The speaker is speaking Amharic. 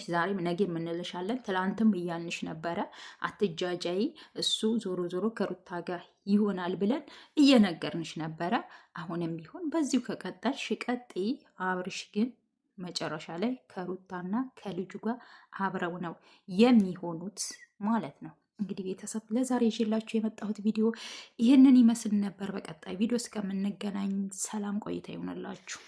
ነሽ። ዛሬም ነገም እንልሻለን። ትላንትም እያልንሽ ነበረ አትጃጃይ፣ እሱ ዞሮ ዞሮ ከሩታ ጋር ይሆናል ብለን እየነገርንሽ ነበረ። አሁንም ቢሆን በዚሁ ከቀጠልሽ ቀጥይ። አብርሽ ግን መጨረሻ ላይ ከሩታና ከልጁ ጋር አብረው ነው የሚሆኑት ማለት ነው። እንግዲህ ቤተሰብ ለዛሬ ይዤላችሁ የመጣሁት ቪዲዮ ይህንን ይመስል ነበር። በቀጣይ ቪዲዮ እስከምንገናኝ ሰላም ቆይታ ይሆንላችሁ።